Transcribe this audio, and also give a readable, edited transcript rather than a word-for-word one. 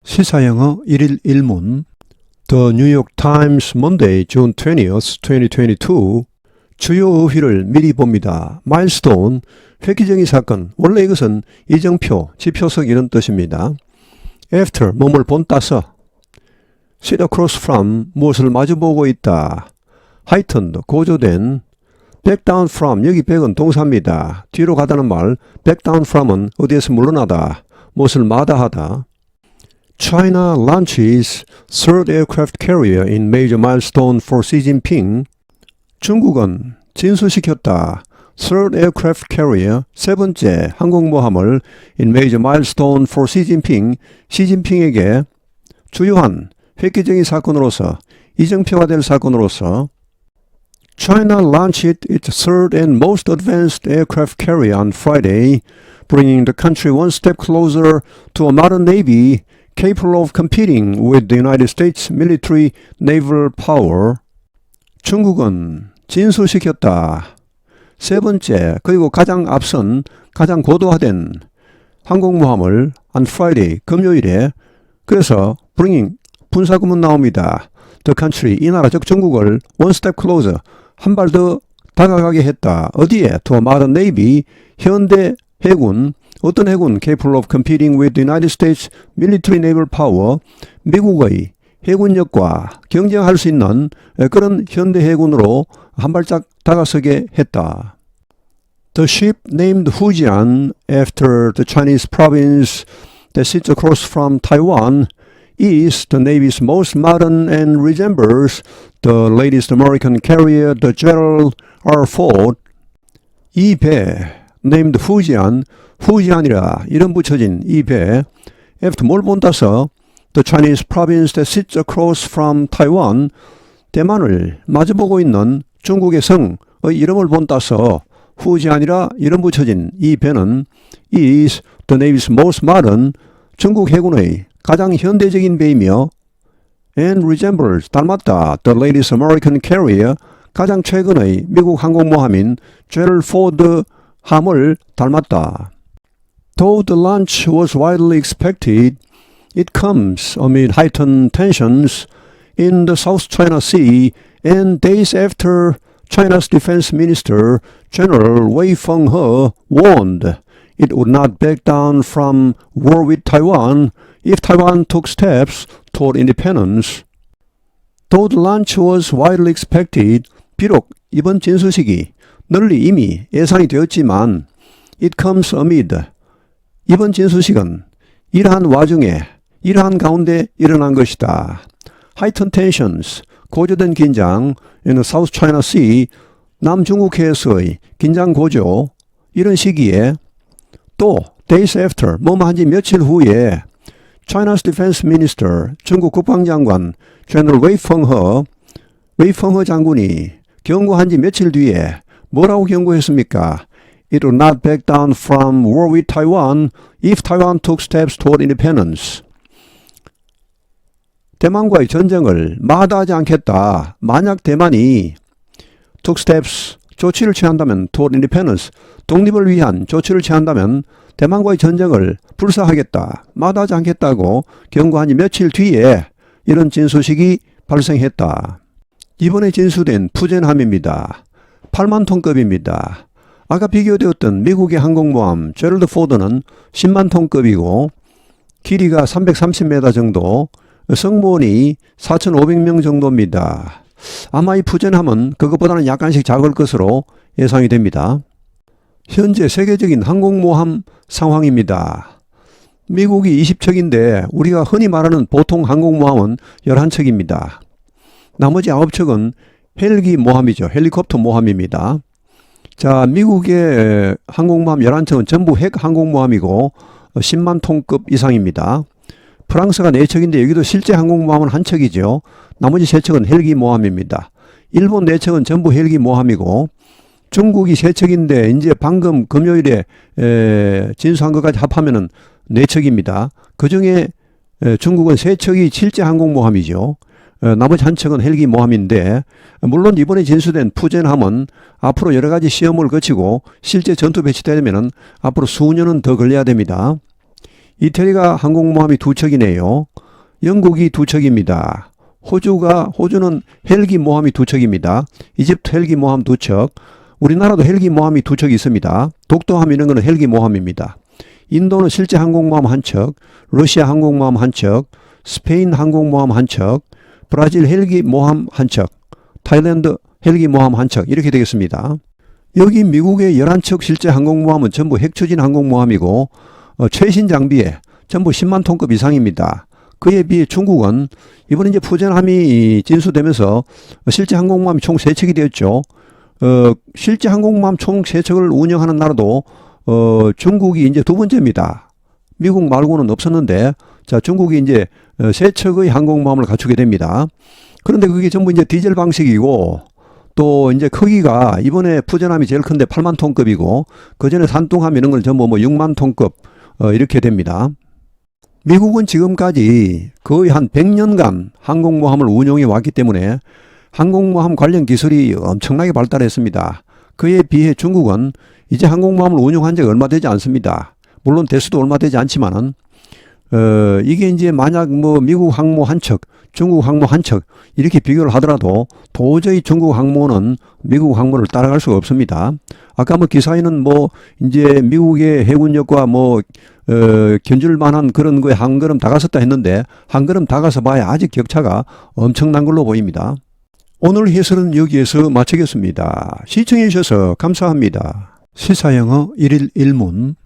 시사영어 1일 1문 The New York Times Monday, June 20th, 2022 주요 어휘를 미리 봅니다. 마일스톤, 획기적인 사건. 원래 이것은 이정표, 지표석 이런 뜻입니다. After, 몸을 본따서. Sit across from, 무엇을 마주보고 있다. heightened, 고조된. Back down from, 여기 back은 동사입니다. 뒤로 가다는 말, back down from은 어디에서 물러나다, 무엇을 마다하다. China launches third aircraft carrier in major milestone for Xi Jinping. 중국은 진수시켰다. Third aircraft carrier, 세 번째 항공모함을 in major milestone for Xi Jinping, 시진핑에게 주요한 획기적인 사건으로서, 이정표가 될 사건으로서 China launched its third and most advanced aircraft carrier on Friday, bringing the country one step closer to a modern navy capable of competing with the United States military naval power. 중국은 진수시켰다. 세 번째, 그리고 가장 앞선, 가장 고도화된 항공모함을 on Friday, 금요일에, 그래서 bringing, 분사구문 나옵니다. The country, 이 나라 즉 중국을 one step closer, 한 발 더 다가가게 했다. 어디에? To a modern navy, 현대 해군. 어떤 해군? Capable of competing with the United States military naval power. 미국의 해군력과 경쟁할 수 있는 그런 현대 해군으로 한 발짝 다가서게 했다. The ship named Fujian after the Chinese province that sits across from Taiwan is the Navy's most modern and resembles the latest American carrier, the Gerald R. Ford. 이 배, named Fujian, 후지안이라 이름 붙여진 이 배, after 뭘 본따서 the Chinese province that sits across from Taiwan, 대만을 마주보고 있는 중국의 성의 이름을 본따서 후지안이라 이름 붙여진 이 배는 is the Navy's most modern, 중국 해군의 가장 현대적인 배이며 and resembles, 닮았다, the latest American carrier, 가장 최근의 미국 항공모함인 Gerald Ford 함을 닮았다. Though the launch was widely expected, it comes amid heightened tensions in the South China Sea and days after China's Defense Minister General Wei Fenghe warned it would not back down from war with Taiwan if Taiwan took steps toward independence. Though the launch was widely expected, 비록 이번 진수식이 널리 이미 예상이 되었지만 it comes amid, 이번 진수식은 이러한 와중에, 이러한 가운데 일어난 것이다. heightened tensions, 고조된 긴장 in the South China Sea, 남중국해에서의 긴장 고조, 이런 시기에 또 days after, 뭐한 지 며칠 후에 China's Defense Minister, 중국 국방장관 General Wei Fenghe 장군이 경고한 지 며칠 뒤에 뭐라고 경고했습니까? It would not back down from war with Taiwan if Taiwan took steps toward independence. 대만과의 전쟁을 마다하지 않겠다. 만약 대만이 took steps, 조치를 취한다면 toward independence, 독립을 위한 조치를 취한다면 대만과의 전쟁을 불사하겠다. 마다하지 않겠다고 경고한 지 며칠 뒤에 이런 진수식이 발생했다. 이번에 진수된 푸젠함입니다. 8만 톤급입니다. 아까 비교되었던 미국의 항공모함 제럴드 포드는 10만 톤급이고 길이가 330m 정도, 승무원이 4,500명 정도입니다. 아마 이 푸젠함은 그것보다는 약간씩 작을 것으로 예상이 됩니다. 현재 세계적인 항공모함 상황입니다. 미국이 20척인데 우리가 흔히 말하는 보통 항공모함은 11척입니다. 나머지 9척은 헬기 모함이죠. 헬리콥터 모함입니다. 자, 미국의 항공모함 11척은 전부 핵 항공모함이고 10만 톤급 이상입니다. 프랑스가 4척인데 여기도 실제 항공모함은 1척이죠. 나머지 3척은 헬기 모함입니다. 일본 4척은 전부 헬기 모함이고 중국이 3척인데 이제 방금 금요일에 진수한 것까지 합하면 4척입니다. 그 중에 중국은 3척이 실제 항공모함이죠. 나머지 1척은 헬기 모함인데 물론 이번에 진수된 푸젠함은 앞으로 여러 가지 시험을 거치고 실제 전투 배치되려면 앞으로 수년은 더 걸려야 됩니다. 이태리가 항공모함이 2척이네요. 영국이 2척입니다. 호주는 헬기 모함이 2척입니다. 이집트 헬기 모함 2척. 우리나라도 헬기 모함이 2척 있습니다. 독도함 이런 거는 헬기 모함입니다. 인도는 실제 항공모함 1척, 러시아 항공모함 1척, 스페인 항공모함 1척, 브라질 헬기 모함 1척, 타일랜드 헬기 모함 1척 이렇게 되겠습니다. 여기 미국의 11척 실제 항공모함은 전부 핵추진 항공모함이고 최신 장비에 전부 10만 톤급 이상입니다. 그에 비해 중국은 이번에 이제 푸젠함이 진수되면서 실제 항공모함이 총 3척이 되었죠. 실제 항공모함 총 3척을 운영하는 나라도 중국이 이제 2번째입니다. 미국 말고는 없었는데 자 중국이 이제 3척의 항공모함을 갖추게 됩니다. 그런데 그게 전부 이제 디젤 방식이고 또 이제 크기가 이번에 푸젠함이 제일 큰데 8만 톤급이고 그전에 산둥함 이런 걸 전부 뭐 6만 톤급 이렇게 됩니다. 미국은 지금까지 거의 한 100년간 항공모함을 운용해 왔기 때문에 항공모함 관련 기술이 엄청나게 발달했습니다. 그에 비해 중국은 이제 항공모함을 운용한 지가 얼마 되지 않습니다. 물론 대수도 얼마 되지 않지만은 이게 이제 만약 뭐 미국 항모 1척, 중국 항모 1척 이렇게 비교를 하더라도 도저히 중국 항모는 미국 항모를 따라갈 수가 없습니다. 아까 뭐 기사에는 뭐 이제 미국의 해군력과 뭐 견줄 만한 그런 거에 한 걸음 다가섰다 했는데 한 걸음 다가서 봐야 아직 격차가 엄청난 걸로 보입니다. 오늘 해설은 여기에서 마치겠습니다. 시청해 주셔서 감사합니다. 시사영어 1일 1문